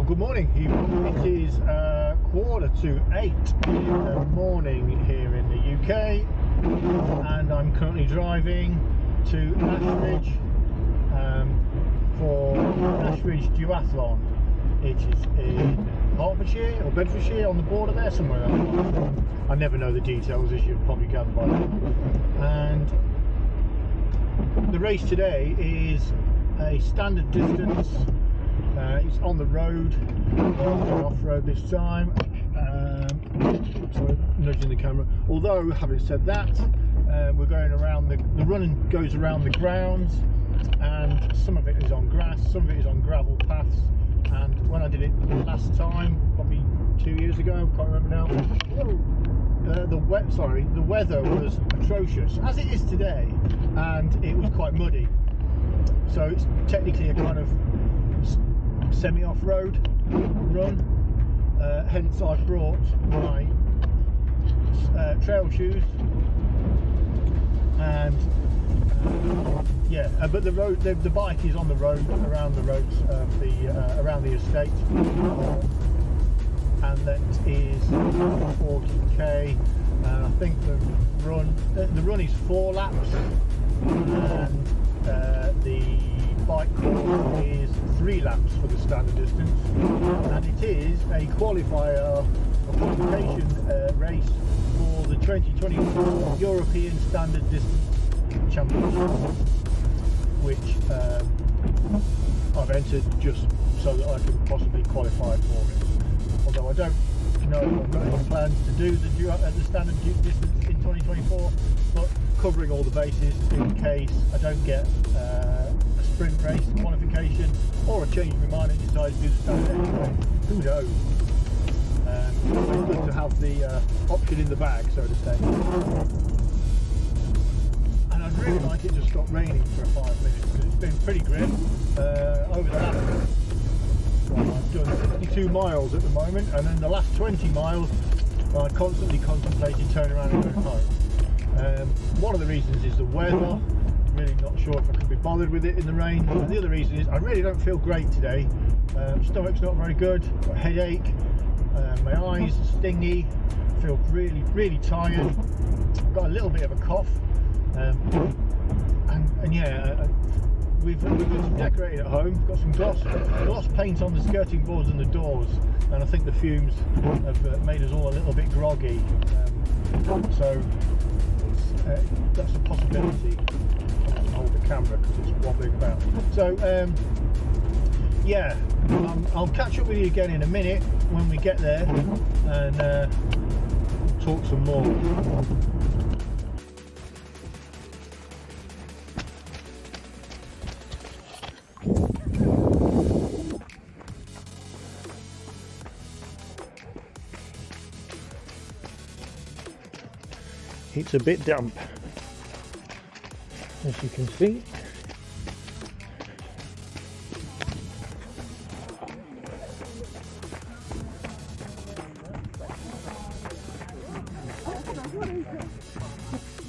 Good morning. It is 7:45 in the morning here in the UK, and I'm currently driving to Ashridge for Ashridge Duathlon. It is in Hertfordshire or Bedfordshire, on the border there somewhere. I never know the details, as you've probably gathered by now. And the race today is a standard distance. It's on the road, off-road this time. Sorry, nudging the camera. Although, having said that, we're going around the running goes around the grounds, and some of it is on grass, some of it is on gravel paths. And when I did it last time, probably 2 years ago, I can't remember now. The weather was atrocious, as it is today, and it was quite muddy. So it's technically a kind of semi-off-road run. Hence, I've brought my trail shoes, and but the bike is on the road, around the roads of around the estate, and that is 40k. I think the run is 4 laps, and the bike course is 3 laps for the standard distance, and it is a qualification race for the 2024 European Standard Distance Championship, which I've entered just so that I can possibly qualify for it. Although I don't know if I've got any plans to do the standard distance in 2024, but covering all the bases in case I don't get a sprint race qualification, or I change my mind and decide to do the standard anyway. Who knows? It's always good to have the option in the bag, so to say. And I'd really like it to stop raining for 5 minutes, because it's been pretty grim over the last. Well, I've done 62 miles at the moment, and then the last 20 miles I constantly contemplated turning around and going home. One of the reasons is the weather. Really not sure if I can be bothered with it in the rain. And the other reason is I really don't feel great today. Stomach's not very good, got a headache, my eyes stingy, feel really tired. I've got a little bit of a cough, we've got some decorating at home. Got some gloss paint on the skirting boards and the doors, and I think the fumes have made us all a little bit groggy. So that's a possibility. I'll hold the camera because it's wobbling about. So I'll catch up with you again in a minute when we get there, and talk some more. It's a bit damp, as you can see.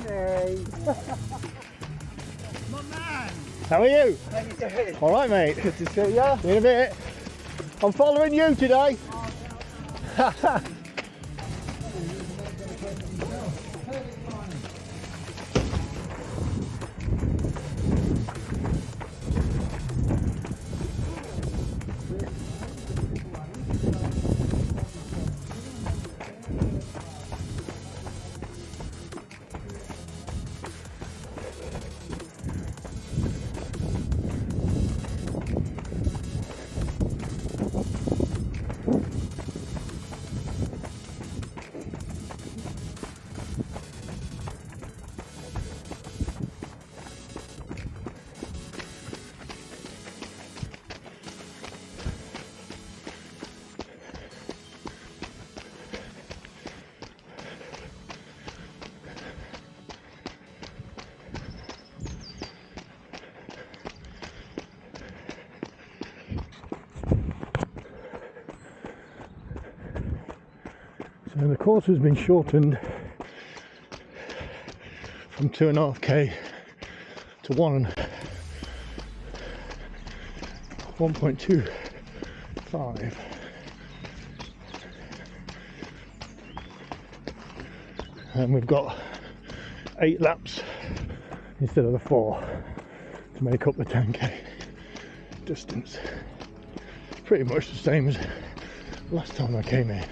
Hey. My man! How are you? How you doing? All right, mate. Good to see ya. In a bit. I'm following you today. And the course has been shortened from 2.5k to 1.2 5. And we've got 8 laps instead of the 4 to make up the 10k distance. Pretty much the same as last time I came in.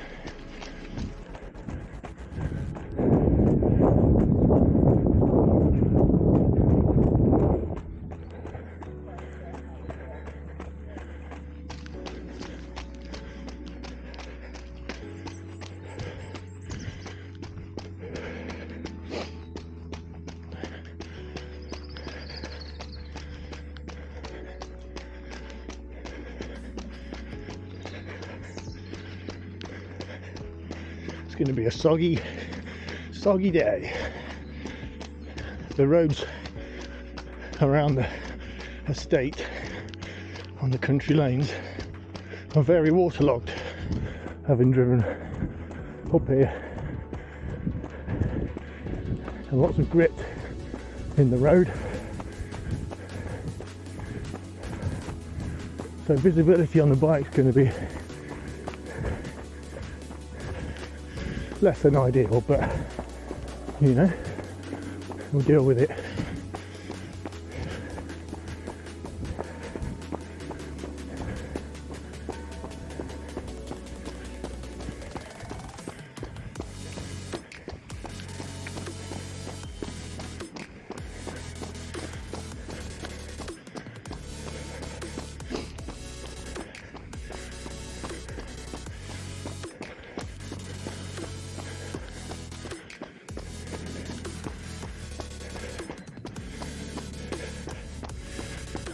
It's going to be a soggy day. The roads around the estate on the country lanes are very waterlogged, having driven up here, and lots of grit in the road, so visibility on the bike is going to be less than ideal, but you know, we'll deal with it.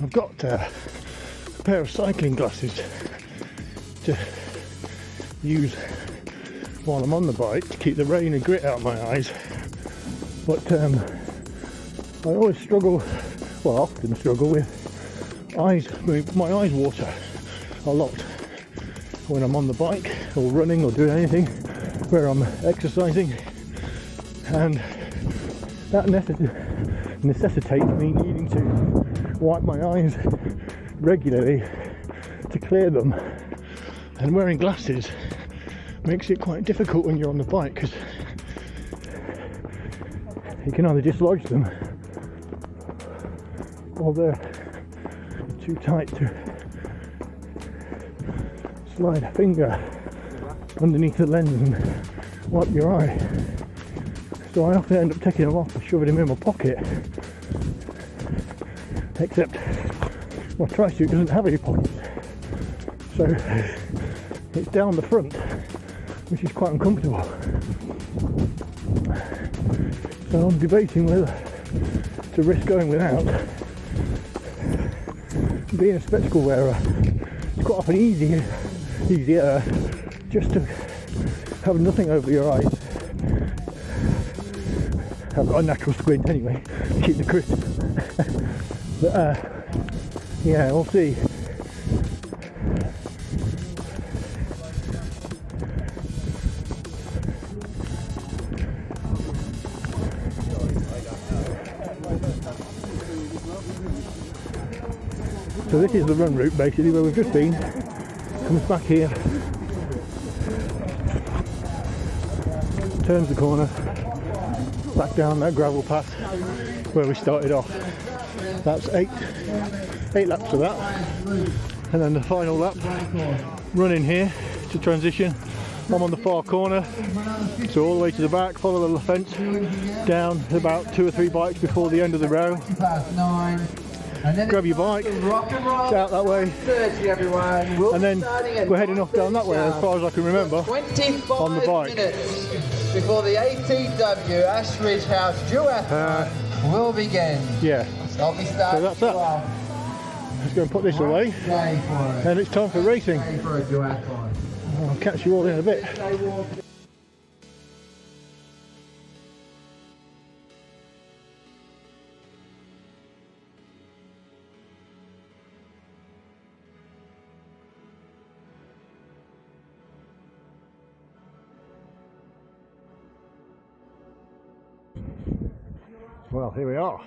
I've got a pair of cycling glasses to use while I'm on the bike to keep the rain and grit out of my eyes, but I always struggle, well, often struggle with my eyes water a lot when I'm on the bike or running or doing anything where I'm exercising, and that necessitates me needing to wipe my eyes regularly to clear them, and wearing glasses makes it quite difficult when you're on the bike because you can either dislodge them or they're too tight to slide a finger underneath the lens and wipe your eye. So I often end up taking them off and shoving them in my pocket, except my tri-suit doesn't have any pockets, so it's down the front, which is quite uncomfortable. So I'm debating whether to risk going without. Being a spectacle wearer, it's quite often easier just to have nothing over your eyes. I've got a natural squint anyway, to keep the crisp. But yeah, we'll see. So this is the run route basically where we've just been. Comes back here, turns the corner, back down that gravel path where we started off. That's eight laps of that, and then the final lap running here to transition. I'm on the far corner, so all the way to the back, follow the fence down about 2 or 3 bikes before the end of the row. Grab your bike, it's out that way, and then we're heading off down that way as far as I can remember on the bike. Before the ATW Ashridge House Duathlon will begin. Yeah, so that's that. Let's go and put this away, and it's time for racing. I'll catch you all in a bit. Well, here we are.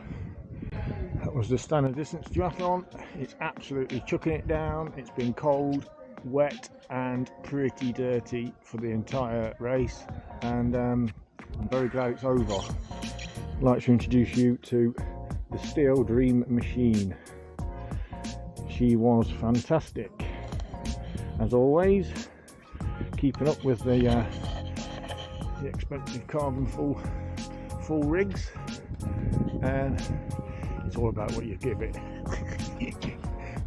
That was the standard distance duathlon. It's absolutely chucking it down. It's been cold. wet and pretty dirty for the entire race, and I'm very glad it's over. I'd like to introduce you to the Steel Dream Machine. She was fantastic, as always, keeping up with the expensive carbon full rigs, and it's all about what you give it.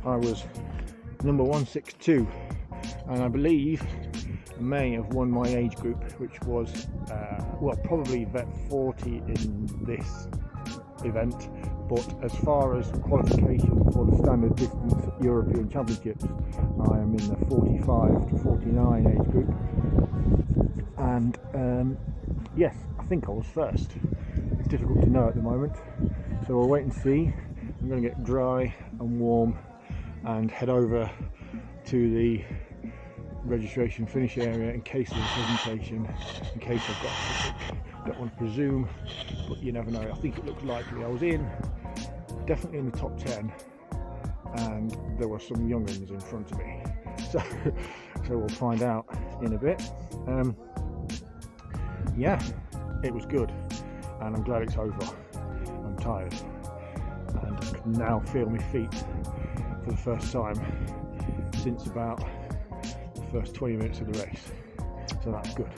I was number 162, and I believe may have won my age group, which was well, probably vet 40 in this event, but as far as qualification for the standard distance European Championships, I am in the 45 to 49 age group, and yes, I think I was first. It's difficult to know at the moment, so we'll wait and see. I'm going to get dry and warm and head over to the registration finish area in case of a presentation, in case I've got something. Don't want to presume, but you never know. I think it looks likely. I was definitely in the top 10, and there were some young ones in front of me, so we'll find out in a bit. Yeah, it was good, and I'm glad it's over. I'm tired, and I can now feel my feet for the first time since about the first 20 minutes of the race, so that's good.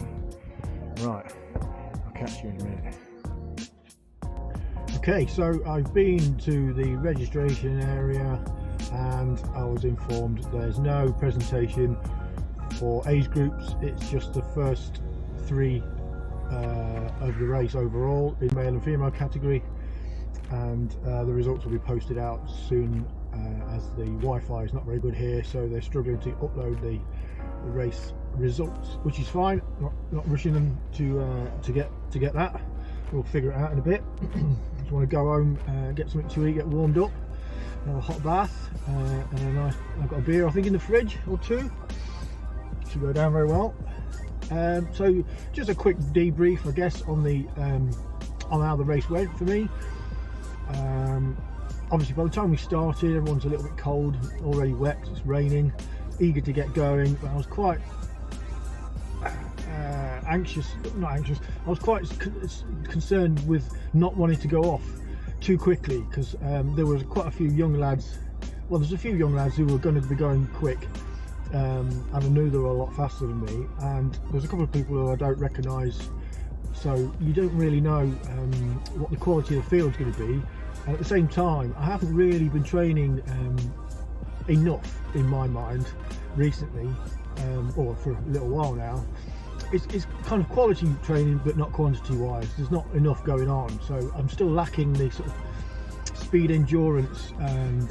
Right, I'll catch you in a minute. Okay, so I've been to the registration area, and I was informed there's no presentation for age groups. It's just the first 3 of the race overall in male and female category, and the results will be posted out soon, as the Wi-Fi is not very good here, so they're struggling to upload the race results, which is fine. Not rushing them to get that. We'll figure it out in a bit. Just want to go home, get something to eat, get warmed up, have a hot bath, and a nice. I've got a beer, I think, in the fridge or 2. Should go down very well. So just a quick debrief, I guess, on how the race went for me. Obviously, by the time we started, everyone's a little bit cold, already wet. It's raining, eager to get going. But I was quite not anxious. I was quite concerned with not wanting to go off too quickly, because there was quite a few young lads. Well, there's a few young lads who were going to be going quick. And I knew they were a lot faster than me, and there's a couple of people who I don't recognise, so you don't really know what the quality of the field is going to be. And at the same time, I haven't really been training enough in my mind recently, or for a little while now. It's kind of quality training, but not quantity wise. There's not enough going on, so I'm still lacking the sort of speed, endurance, and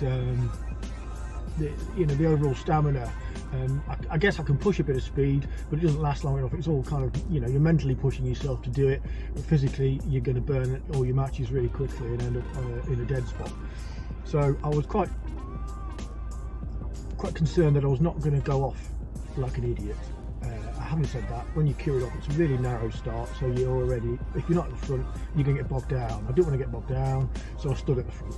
the overall stamina. I guess I can push a bit of speed, but it doesn't last long enough. It's all kind of, you're mentally pushing yourself to do it, but physically you're going to burn all your matches really quickly and end up in a dead spot. So I was quite concerned that I was not going to go off like an idiot. Having said that, when you queue it up, it's a really narrow start, so you're already, if you're not at the front, you're going to get bogged down. I didn't want to get bogged down, so I stood at the front.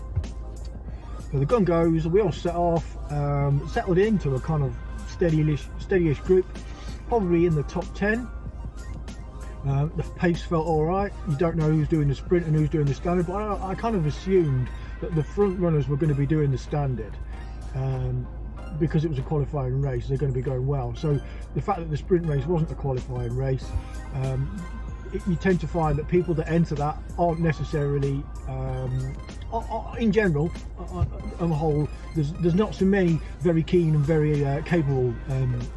So the gun goes, we all set off, settled into a kind of steady-ish group, probably in the top 10. The pace felt alright. You don't know who's doing the sprint and who's doing the standard, but I kind of assumed that the front runners were going to be doing the standard. Because it was a qualifying race, they're going to be going well. So the fact that the sprint race wasn't a qualifying race, you tend to find that people that enter that aren't necessarily, in general, on the whole, there's not so many very keen and very capable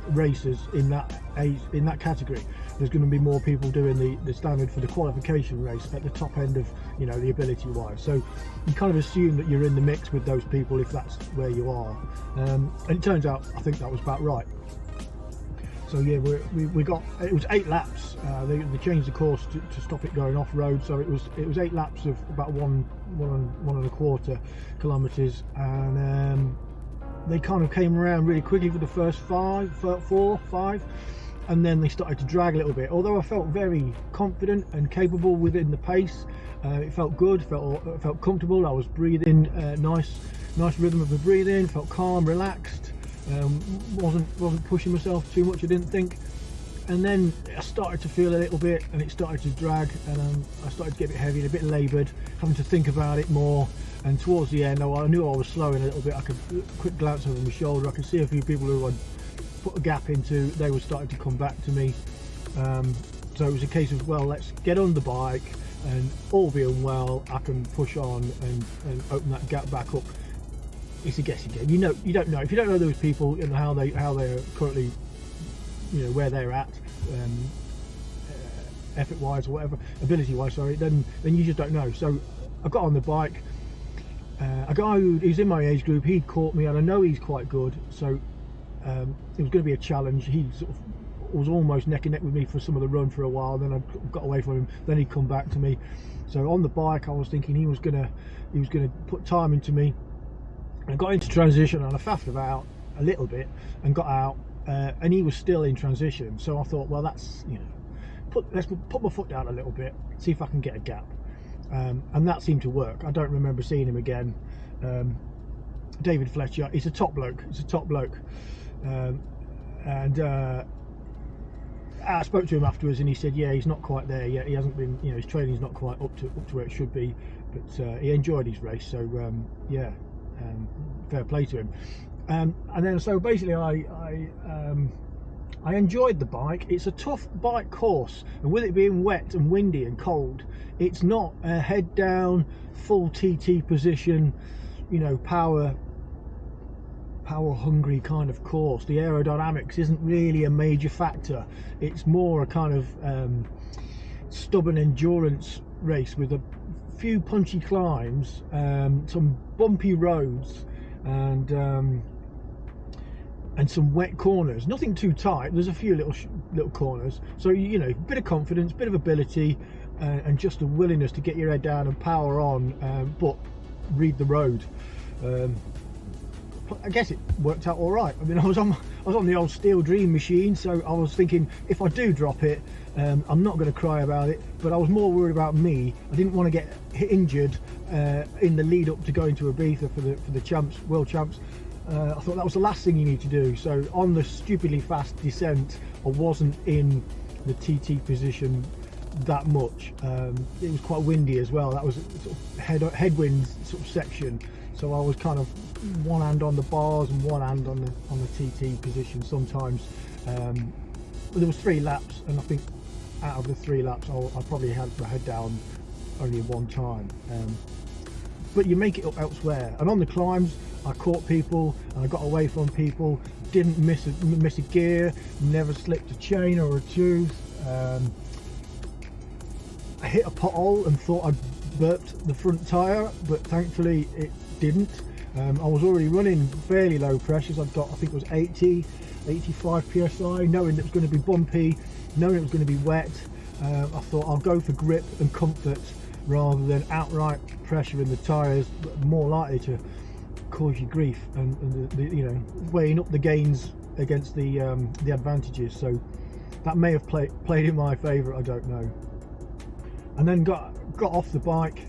racers in that category. There's going to be more people doing the standard for the qualification race at the top end of the ability wise. So you kind of assume that you're in the mix with those people if that's where you are, and it turns out I think that was about right. So yeah, we got, it was 8 laps. They changed the course to stop it going off road, so it was 8 laps of about 1.25 kilometres, and they kind of came around really quickly for the first 4, 5, and then they started to drag a little bit. Although I felt very confident and capable within the pace, it felt good, felt comfortable. I was breathing, nice rhythm of the breathing, felt calm, relaxed. Wasn't pushing myself too much, I didn't think. And then I started to feel a little bit, and it started to drag, and I started to get a bit heavy and a bit laboured, having to think about it more. And towards the end, I knew I was slowing a little bit. I could quick glance over my shoulder. I could see a few people who I'd put a gap into. They were starting to come back to me. So it was a case of, well, let's get on the bike, and all being well, I can push on and open that gap back up. It's a guessing game. You don't know if you don't know those people and how they're currently, where they're at, effort wise or whatever, ability wise, sorry. Then you just don't know. So I got on the bike. A guy who's in my age group, he'd caught me, and I know he's quite good. So it was going to be a challenge. He sort of was almost neck and neck with me for some of the run for a while. Then I got away from him. Then he'd come back to me. So on the bike, I was thinking he was gonna put time into me. I got into transition, and I faffed about a little bit and got out, and he was still in transition. So I thought, well, that's let's put my foot down a little bit, see if I can get a gap, and that seemed to work. I don't remember seeing him again. David Fletcher, he's a top bloke. And I spoke to him afterwards, and he said, yeah, he's not quite there yet. He hasn't been, his training's not quite up to where it should be, but he enjoyed his race. So yeah. Fair play to him. And then so basically I enjoyed the bike. It's a tough bike course, and with it being wet and windy and cold, it's not a head down full TT position, power hungry kind of course. The aerodynamics isn't really a major factor. It's more a kind of stubborn endurance race with a few punchy climbs, some bumpy roads, and some wet corners. Nothing too tight. There's a few little corners. So bit of confidence, bit of ability, and just a willingness to get your head down and power on, but read the road. I guess it worked out all right. I mean, I was on the old Steel Dream machine, so I was thinking, if I do drop it, I'm not going to cry about it, but I was more worried about me. I didn't want to get injured in the lead up to going to Ibiza for the world champs. I thought that was the last thing you need to do. So on the stupidly fast descent, I wasn't in the TT position that much. It was quite windy as well. That was a sort of headwind sort of section. So I was kind of one hand on the bars and one hand on the TT position sometimes. There was 3 laps, and I think out of the 3 laps I probably had my head down only one time. But you make it up elsewhere. And on the climbs, I caught people and I got away from people. Didn't miss a gear. Never slipped a chain or a tooth. I hit a pothole and thought I'd burped the front tyre, but thankfully it didn't. I was already running fairly low pressures. I'd got, I think it was 85 psi, knowing it was going to be bumpy, knowing it was going to be wet. I thought I'll go for grip and comfort rather than outright pressure in the tyres, more likely to cause you grief, and weighing up the gains against the advantages. So that may have played in my favour, I don't know. And then got off the bike,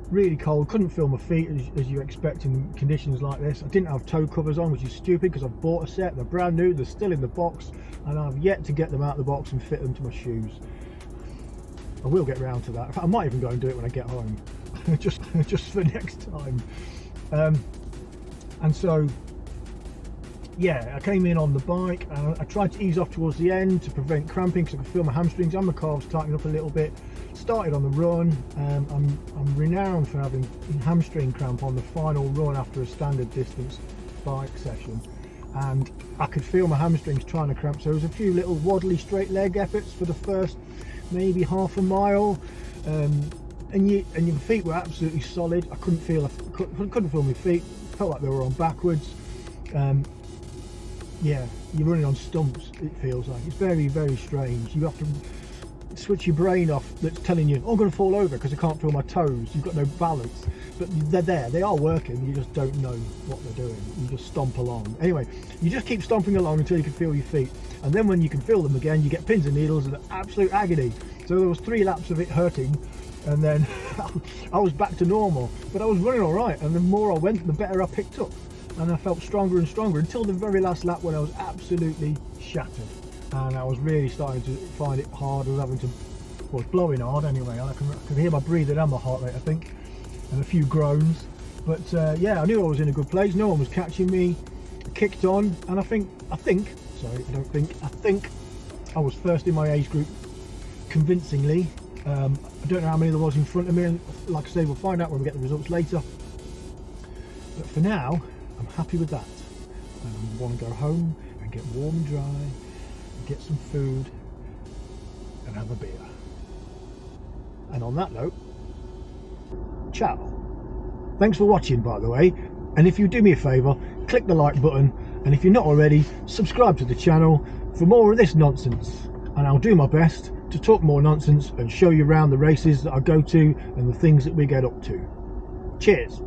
really cold, couldn't feel my feet as you expect in conditions like this. I didn't have toe covers on, which is stupid because I've bought a set, they're brand new, they're still in the box, and I've yet to get them out of the box and fit them to my shoes. I will get round to that. In fact, I might even go and do it when I get home, just for next time. And so yeah, I came in on the bike and I tried to ease off towards the end to prevent cramping because I could feel my hamstrings and my calves tightening up a little bit. Started on the run. I'm renowned for having hamstring cramp on the final run after a standard distance bike session, and I could feel my hamstrings trying to cramp. So there was a few little waddly straight leg efforts for the first maybe half a mile, and your feet were absolutely solid. I couldn't feel my feet. Felt like they were on backwards. Yeah, you're running on stumps, it feels like. It's very, very strange. You have to switch your brain off that's telling you, oh, I'm going to fall over because I can't feel my toes. You've got no balance. But they're there, they are working, you just don't know what they're doing. You just stomp along. Anyway, you just keep stomping along until you can feel your feet. And then when you can feel them again, you get pins and needles and absolute agony. So there was 3 laps of it hurting, and then I was back to normal. But I was running all right, and the more I went, the better I picked up. and I felt stronger and stronger until the very last lap when I was absolutely shattered, and I was really starting to find it hard. I was having to, well, it's blowing hard anyway. I can hear my breathing and my heart rate, I think, and a few groans. But yeah, I knew I was in a good place. No one was catching me. I kicked on, and I think I was first in my age group convincingly. I don't know how many there was in front of me, and like I say, we'll find out when we get the results later. But for now, I'm happy with that. I want to go home and get warm and dry, and get some food, and have a beer. And on that note, ciao. Thanks for watching, by the way, and if you do me a favour, click the like button, and if you're not already, subscribe to the channel for more of this nonsense, and I'll do my best to talk more nonsense and show you around the races that I go to and the things that we get up to. Cheers.